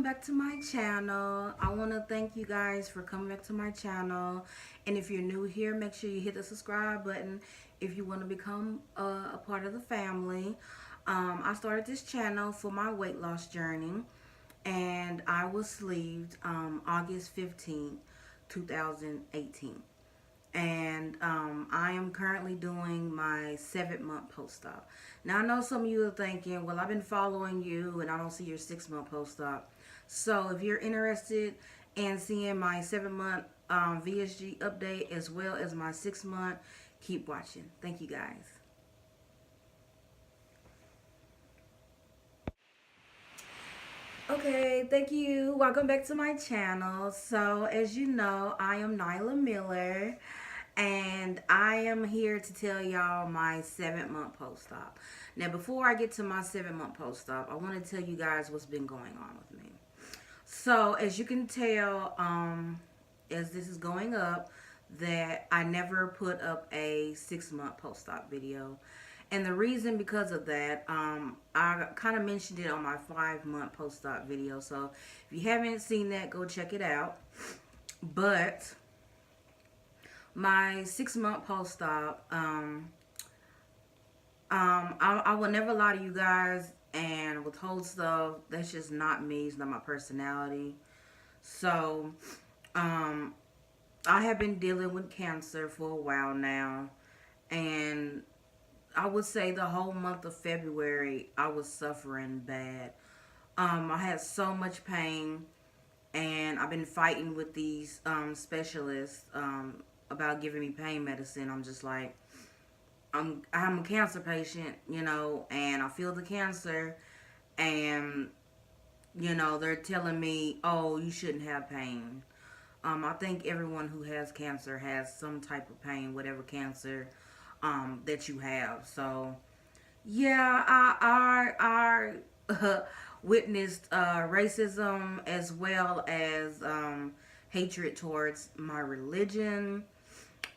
back to my channel. I want to thank you guys for coming back to my channel. And if you're new here, make sure you hit the subscribe button if you want to become a part of the family. I started this channel for my weight loss journey, and I was sleeved August 15th, 2018. And I am currently doing my 7-month post-op. Now, I know some of you are thinking, well, I've been following you and I don't see your 6-month post-op. So if you're interested in seeing my 7-month VSG update as well as my 6-month, keep watching. Thank you, guys. Okay, thank you. Welcome back to my channel. So, as you know, I am Nyla Miller, and I am here to tell y'all my 7-month post-op. Now, before I get to my 7-month post-op, I want to tell you guys what's been going on with me. So, as you can tell, as this is going up, that I never put up a 6-month post-op video. And the reason because of that, I kind of mentioned it on my 5-month post-op video. So if you haven't seen that, go check it out. But my 6-month post-op, I will never lie to you guys and withhold stuff. That's just not me. It's not my personality. So, I have been dealing with cancer for a while now, and I would say the whole month of February, I was suffering bad. I had so much pain, and I've been fighting with these specialists about giving me pain medicine. I'm just like, I'm a cancer patient, you know, and I feel the cancer, and, you know, they're telling me, oh, you shouldn't have pain. I think everyone who has cancer has some type of pain, whatever cancer that you have. So, yeah, I witnessed racism as well as hatred towards my religion.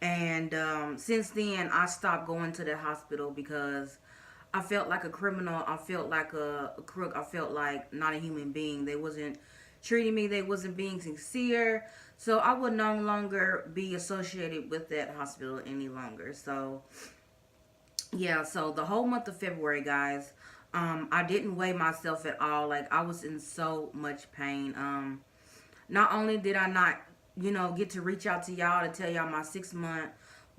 And since then, I stopped going to the hospital because I felt like a criminal. I felt like a crook. I felt like not a human being. They wasn't treating me. They wasn't being sincere. So I would no longer be associated with that hospital any longer. So, yeah, so the whole month of February, guys, I didn't weigh myself at all. Like, I was in so much pain. Not only did I not, you know, get to reach out to y'all to tell y'all my 6-month,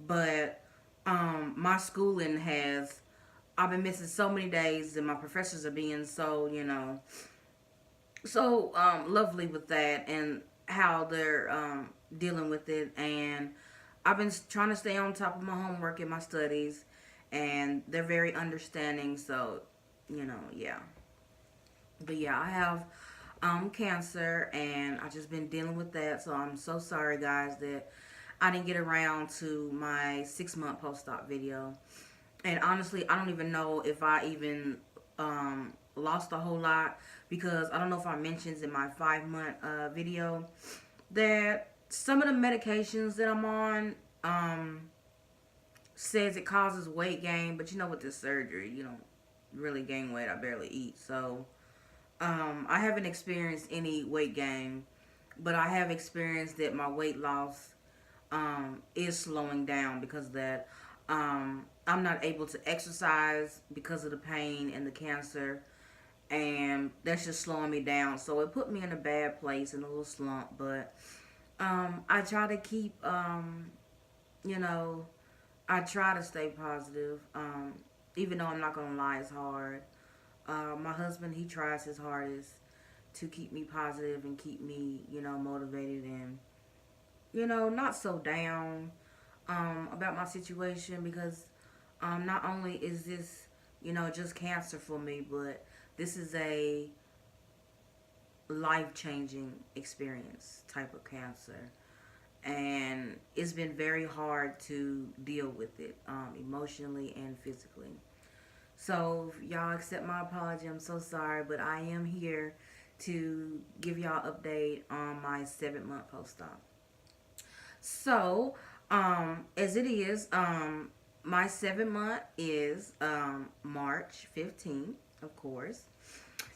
but my schooling has, I've been missing so many days, and my professors are being so, you know, so lovely with that and how they're dealing with it. And I've been trying to stay on top of my homework and my studies, and they're very understanding. So, you know, yeah. But yeah, I have cancer, and I just been dealing with that. So I'm so sorry, guys, that I didn't get around to my 6-month post-op video. And honestly, I don't even know if I even lost a whole lot, because I don't know if I mentioned in my 5-month video that some of the medications that I'm on says it causes weight gain. But you know, with this surgery, you don't really gain weight. I barely eat. So I haven't experienced any weight gain, but I have experienced that my weight loss is slowing down because of that. I'm not able to exercise because of the pain and the cancer, and that's just slowing me down. So it put me in a bad place, in a little slump. But I try to keep, you know, I try to stay positive, even though I'm not gonna lie, it's hard. My husband, he tries his hardest to keep me positive and keep me, you know, motivated and, you know, not so down about my situation, because not only is this, you know, just cancer for me, but this is a life-changing experience type of cancer. And it's been very hard to deal with it emotionally and physically. So, y'all accept my apology. I'm so sorry, but I am here to give y'all an update on my 7-month post-op. So, as it is, my 7-month is March 15th, of course.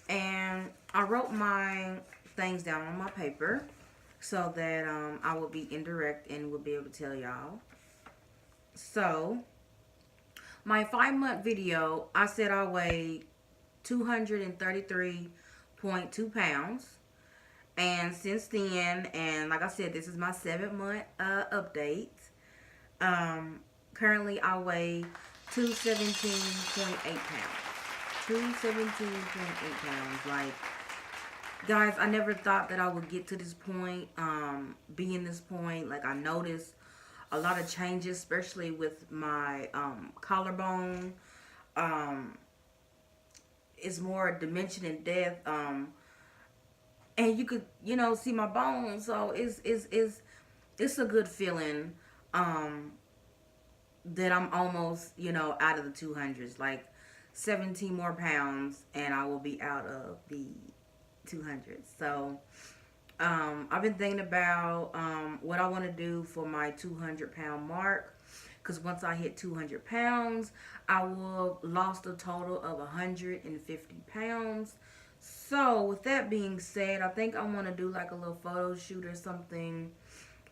And I wrote my things down on my paper so that I will be indirect and will be able to tell y'all. So, my 5 month video, I said I weighed 233.2 pounds. And since then, and like I said, this is my 7 month update. Currently, I weigh 217.8 pounds. 217.8 pounds. Like, guys, I never thought that I would get to this point, be in this point. Like, I noticed a lot of changes, especially with my collarbone. It's more dimension and depth. And you could, see my bones. So it's a good feeling. That I'm almost, out of the 200s, like 17 more pounds, and I will be out of the 200s. So, I've been thinking about what I want to do for my 200-pound mark, because once I hit 200 pounds, I will have lost a total of 150 pounds. So, with that being said, I think I want to do like a little photo shoot or something,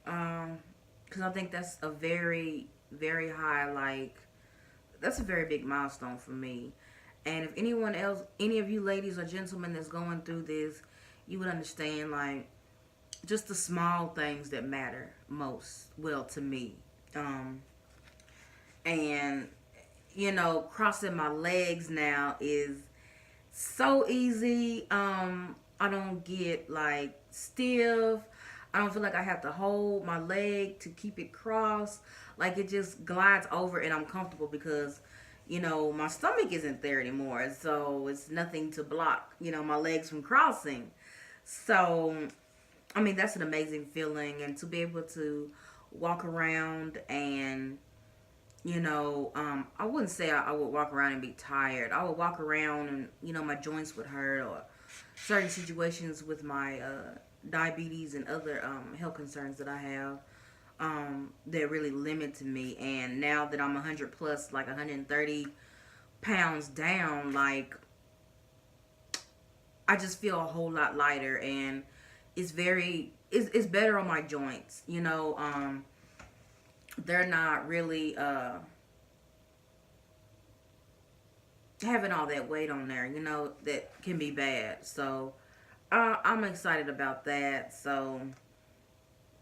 because I think that's a very, very high, like, that's a very big milestone for me. And if anyone else, any of you ladies or gentlemen that's going through this, you would understand, like, just the small things that matter most, well, to me. And, crossing my legs now is so easy. I don't get, like, stiff. I don't feel like I have to hold my leg to keep it crossed. Like, it just glides over and I'm comfortable because, my stomach isn't there anymore. So it's nothing to block, my legs from crossing. So, I mean, that's an amazing feeling. And to be able to walk around and, I wouldn't say I would walk around and be tired. I would walk around and, my joints would hurt, or certain situations with my diabetes and other health concerns that I have. That really limited me. And now that I'm 100 plus, like 130 pounds down, like, I just feel a whole lot lighter, and it's better on my joints. They're not really having all that weight on there, that can be bad. So I'm excited about that. So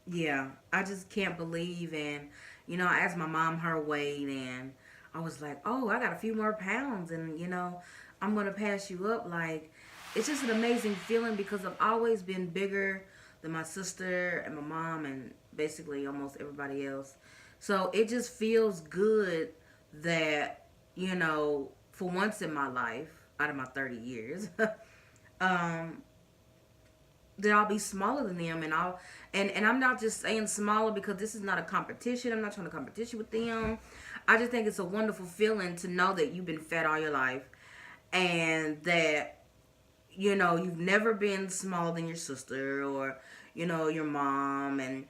yeah, I just can't believe. And I asked my mom her weight, and I was like, oh, I got a few more pounds, and I'm gonna pass you up. Like, it's just an amazing feeling because I've always been bigger than my sister and my mom and basically almost everybody else. So it just feels good that, for once in my life, out of my 30 years, that I'll be smaller than them, and I'm not just saying smaller because this is not a competition. I'm not trying to competition with them. I just think it's a wonderful feeling to know that you've been fat all your life, and that you've never been smaller than your sister or your mom, and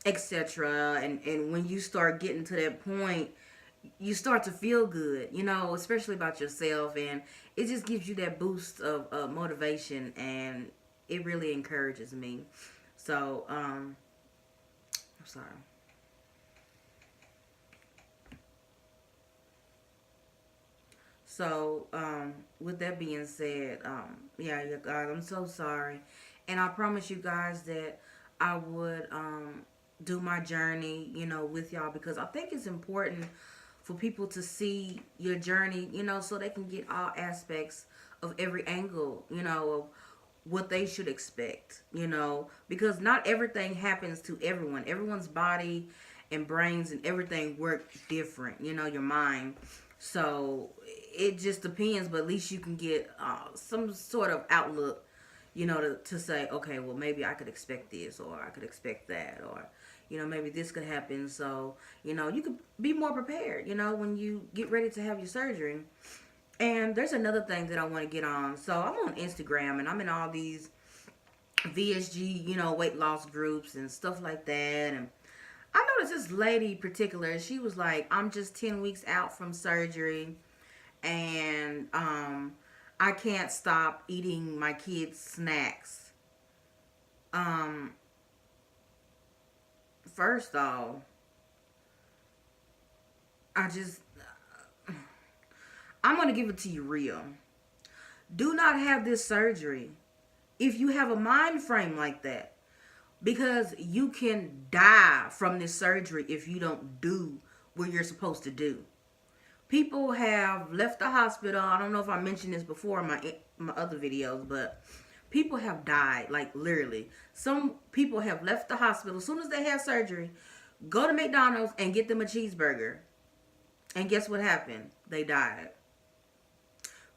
etc. And when you start getting to that point, you start to feel good, especially about yourself, and it just gives you that boost of motivation, and it really encourages me. So, I'm sorry. So, with that being said, yeah, you guys, I'm so sorry. And I promise you guys that I would do my journey, with y'all, because I think it's important for people to see your journey, so they can get all aspects of every angle, of what they should expect, because not everything happens to everyone. Everyone's body and brains and everything work different, your mind. So it just depends, but at least you can get some sort of outlook, to say, okay, well, maybe I could expect this, or I could expect that, or, maybe this could happen. So, you could be more prepared, when you get ready to have your surgery. And there's another thing that I want to get on. So I'm on Instagram, and I'm in all these VSG, weight loss groups and stuff like that. And I noticed this lady in particular, she was like, I'm just 10 weeks out from surgery, and I can't stop eating my kids' snacks. Um, first off, I just I'm gonna give it to you real. Do not have this surgery if you have a mind frame like that, because you can die from this surgery if you don't do what you're supposed to do. People have left the hospital. I don't know if I mentioned this before in my other videos, but people have died, like literally. Some people have left the hospital as soon as they have surgery, go to McDonald's and get them a cheeseburger. And guess what happened? They died.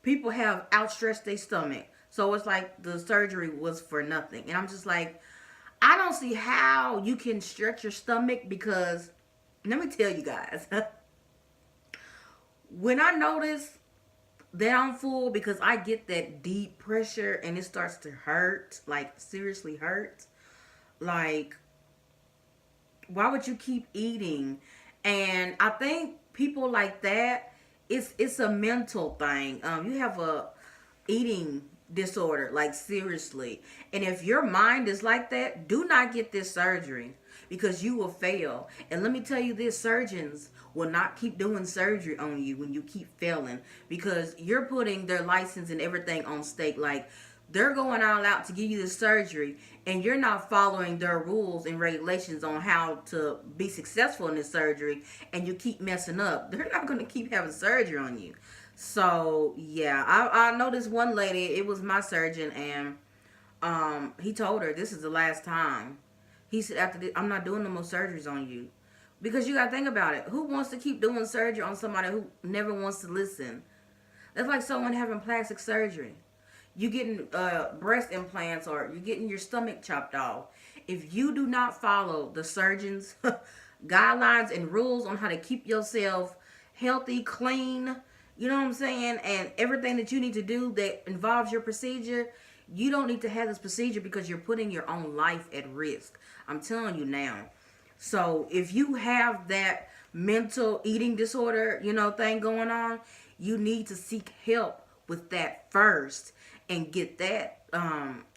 People have outstretched their stomach. So it's like the surgery was for nothing. And I'm just like, I don't see how you can stretch your stomach, because let me tell you guys, when I notice that I'm full, because I get that deep pressure and it starts to hurt, like seriously hurt, like why would you keep eating? And I think people like that, it's a mental thing. You have a eating disorder, like seriously. And if your mind is like that, do not get this surgery, because you will fail. And let me tell you this, surgeons will not keep doing surgery on you when you keep failing, because you're putting their license and everything on stake. Like, they're going all out to give you the surgery, and you're not following their rules and regulations on how to be successful in this surgery, and you keep messing up. They're not going to keep having surgery on you. So yeah, I know this one lady, it was my surgeon, and he told her this is the last time. He said, after this, I'm not doing no more surgeries on you. Because you got to think about it. Who wants to keep doing surgery on somebody who never wants to listen? That's like someone having plastic surgery. You getting breast implants, or you're getting your stomach chopped off. If you do not follow the surgeon's guidelines and rules on how to keep yourself healthy, clean, you know what I'm saying, and everything that you need to do that involves your procedure, you don't need to have this procedure, because you're putting your own life at risk. I'm telling you now. So if you have that mental eating disorder, thing going on, you need to seek help with that first, and get that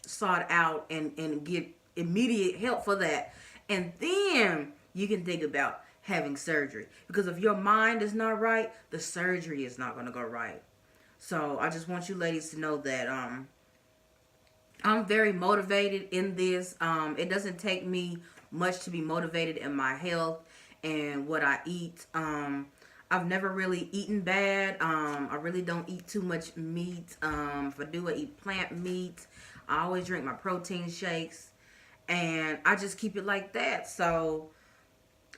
sought out, and get immediate help for that. And then you can think about having surgery. Because if your mind is not right, the surgery is not going to go right. So I just want you ladies to know that I'm very motivated in this. It doesn't take me much to be motivated in my health and what I eat. I've never really eaten bad. I really don't eat too much meat. If I do, I eat plant meat. I always drink my protein shakes. And I just keep it like that. So,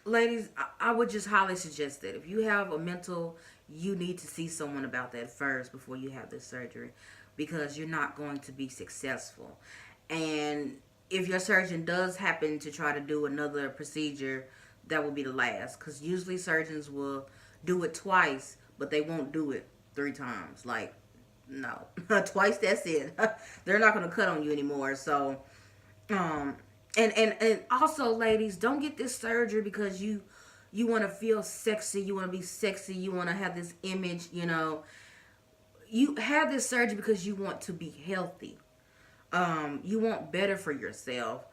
ladies, I would just highly suggest that if you have a mental, you need to see someone about that first before you have this surgery, because you're not going to be successful. And if your surgeon does happen to try to do another procedure, that will be the last, because usually surgeons will do it twice, but they won't do it 3 times. Like, no. Twice, that's it. They're not going to cut on you anymore. So and also, ladies, don't get this surgery because you want to feel sexy, you want to be sexy, you want to have this image. You have this surgery because you want to be healthy. You want better for yourself.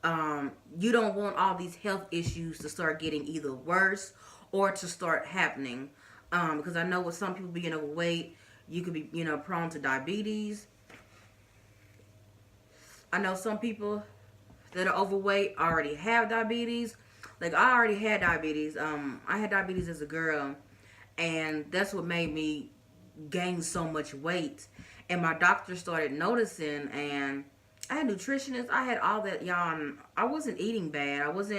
You don't want all these health issues to start getting either worse or to start happening. Because I know with some people being overweight, you could be prone to diabetes. I know some people that are overweight already have diabetes. Like, I already had diabetes. I had diabetes as a girl, and that's what made me gain so much weight. And my doctor started noticing, and I had nutritionists. I had all that, y'all. And I wasn't eating bad. I was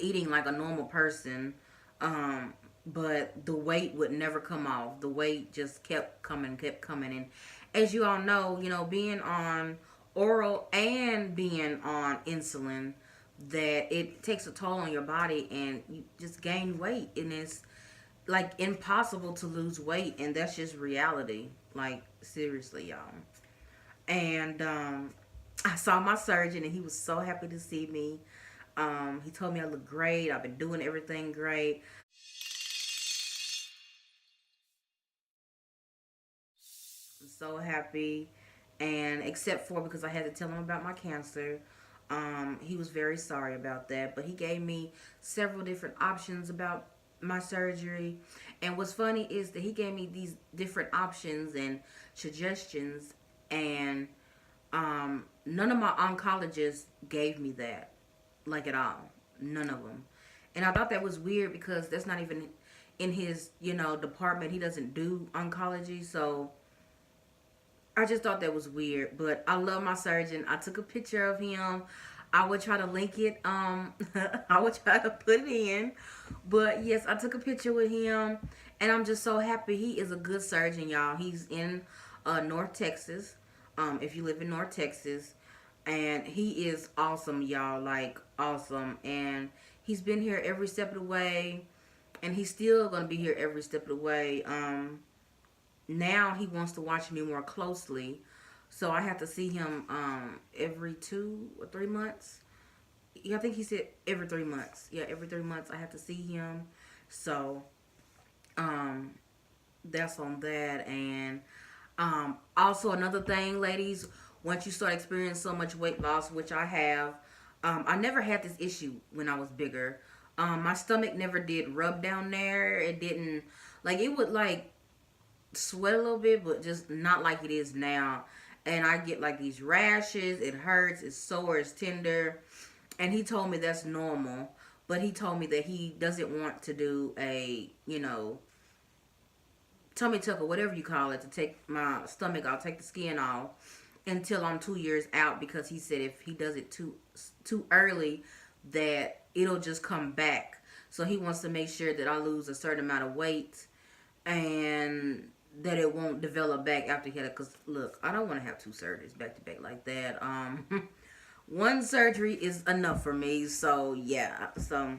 eating like a normal person. But the weight would never come off. The weight just kept coming. And as you all know, being on oral and being on insulin, that it takes a toll on your body, and you just gain weight, and it's like impossible to lose weight, and that's just reality. Like, seriously, y'all. And I saw my surgeon, and he was so happy to see me. He told me I look great. I've been doing everything great. I'm so happy. And except for because I had to tell him about my cancer, he was very sorry about that. But he gave me several different options about my surgery. And what's funny is that he gave me these different options and suggestions, and none of my oncologists gave me that, like, at all. None of them. And I thought that was weird because that's not even in his, department. He doesn't do oncology. So I just thought that was weird. But I love my surgeon. I took a picture of him. I would try to link it. I would try to put it in. But yes, I took a picture with him. And I'm just so happy. He is a good surgeon, y'all. He's in North Texas. If you live in North Texas. And he is awesome, y'all. Like, awesome. And he's been here every step of the way. And he's still going to be here every step of the way. Now he wants to watch me more closely. So I have to see him every 2 or 3 months. Yeah, I think he said every 3 months. Yeah, every 3 months I have to see him. So that's on that. And also another thing, ladies, once you start experiencing so much weight loss, which I have, I never had this issue when I was bigger. My stomach never did rub down there. It didn't, like, it would, like, sweat a little bit, but just not like it is now. And I get, like, these rashes. It hurts. It's sore. It's tender. And he told me that's normal. But he told me that he doesn't want to do a, tummy tuck or whatever you call it, to take my stomach out, take the skin off until I'm 2 years out, because he said if he does it too early, that it'll just come back. So he wants to make sure that I lose a certain amount of weight and that it won't develop back after he had it. Because look, I don't want to have 2 surgeries back to back like that. One surgery is enough for me. So yeah, so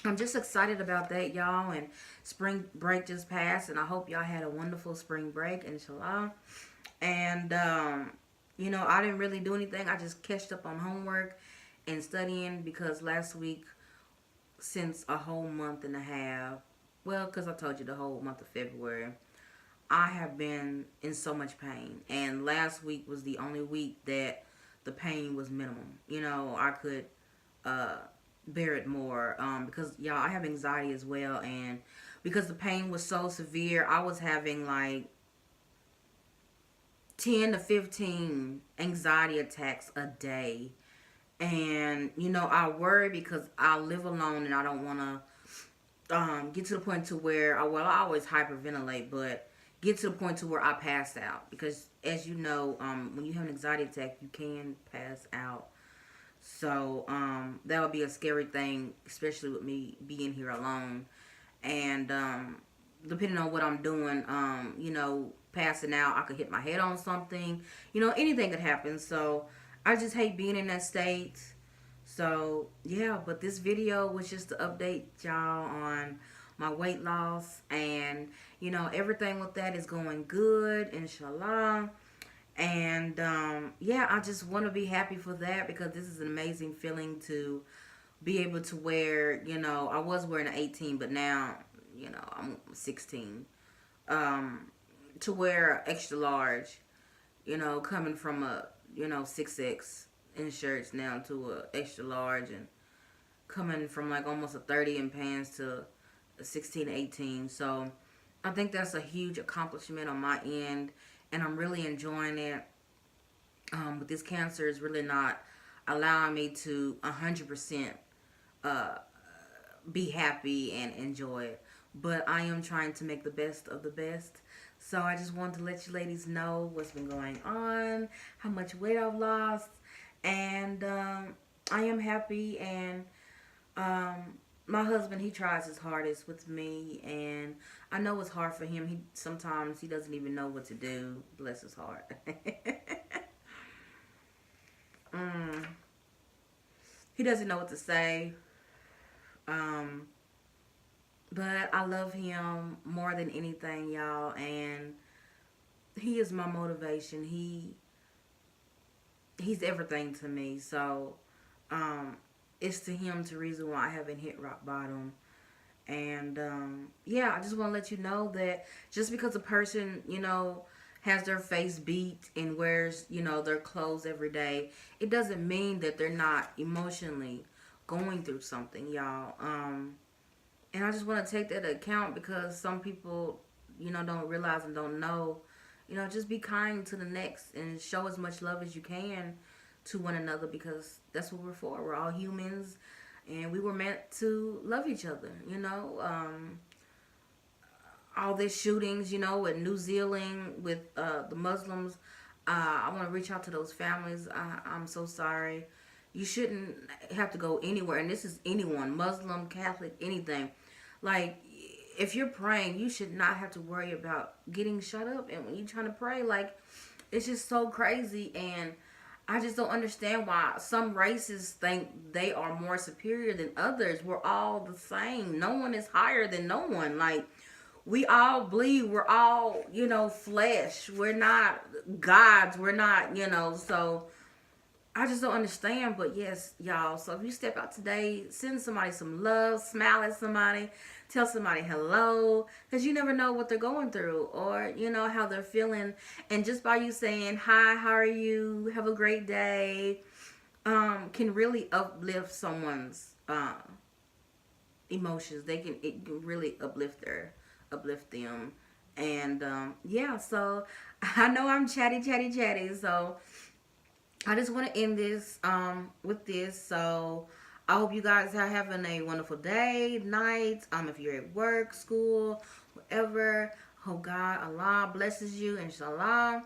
I'm just excited about that, y'all. And spring break just passed, and I hope y'all had a wonderful spring break, inshallah. And I didn't really do anything. I just catched up on homework and studying, because last week, since a whole month and a half, well, because I told you the whole month of February, I have been in so much pain. And last week was the only week that the pain was minimum. I could bear it more, because, y'all, I have anxiety as well. And because the pain was so severe, I was having like 10 to 15 anxiety attacks a day. And, I worry because I live alone and I don't want to get to the point to where, I always hyperventilate, but get to the point to where I pass out. Because, as you know, when you have an anxiety attack, you can pass out. So, that would be a scary thing, especially with me being here alone. And, depending on what I'm doing, passing out, I could hit my head on something. Anything could happen. So, I just hate being in that state. So, yeah, but this video was just to update y'all on my weight loss. And, everything with that is going good, inshallah. And, yeah, I just want to be happy for that, because this is an amazing feeling to be able to wear, I was wearing an 18, but now, I'm 16. To wear extra large, coming from a, 6X in shirts now to a extra large, and coming from like almost a 30 in pants to a 16, 18. So I think that's a huge accomplishment on my end, and I'm really enjoying it. But this cancer is really not allowing me to 100% be happy and enjoy it. But I am trying to make the best of the best. So I just wanted to let you ladies know what's been going on, how much weight I've lost. And I am happy. And my husband, he tries his hardest with me. And I know it's hard for him. Sometimes he doesn't even know what to do. Bless his heart. He doesn't know what to say. But I love him more than anything, y'all. And he is my motivation. He's everything to me. So, it's to him the reason why I haven't hit rock bottom. And, yeah, I just want to let you know that just because a person, has their face beat and wears, their clothes every day, it doesn't mean that they're not emotionally going through something, y'all. And I just want to take that into account because some people, don't realize and don't know. Just be kind to the next and show as much love as you can to one another because that's what we're for. We're all humans and we were meant to love each other, all these shootings, in New Zealand with the Muslims. I want to reach out to those families. I'm so sorry. You shouldn't have to go anywhere. And this is anyone, Muslim, Catholic, anything. Like, if you're praying, you should not have to worry about getting shut up. And when you're trying to pray, like, it's just so crazy. And I just don't understand why some races think they are more superior than others. We're all the same. No one is higher than no one. Like, we all bleed. We're all, flesh. We're not gods. We're not, so I just don't understand. But yes, y'all. So if you step out today, send somebody some love, smile at somebody, tell somebody hello, because you never know what they're going through or, how they're feeling. And just by you saying, hi, how are you? Have a great day, can really uplift someone's emotions. It can really uplift them. And yeah, so I know I'm chatty, so I just want to end this with this. So I hope you guys are having a wonderful day, night, if you're at work, school, whatever. Hope God, Allah blesses you, inshallah.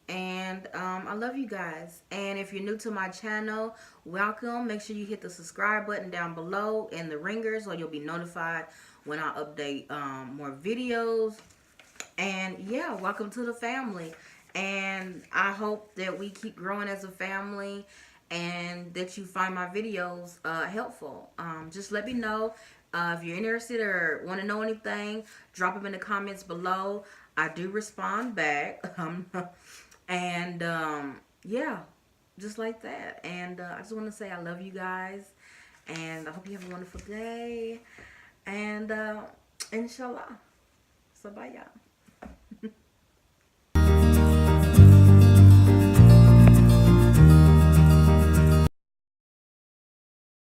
And I love you guys. And if you're new to my channel, welcome. Make sure you hit the subscribe button down below and the ringer so you'll be notified when I update more videos. And yeah, welcome to the family. And I hope that we keep growing as a family and that you find my videos helpful. Just let me know if you're interested or want to know anything. Drop them in the comments below. I do respond back. And yeah, just like that. And I just want to say I love you guys. And I hope you have a wonderful day. And inshallah. So bye, y'all.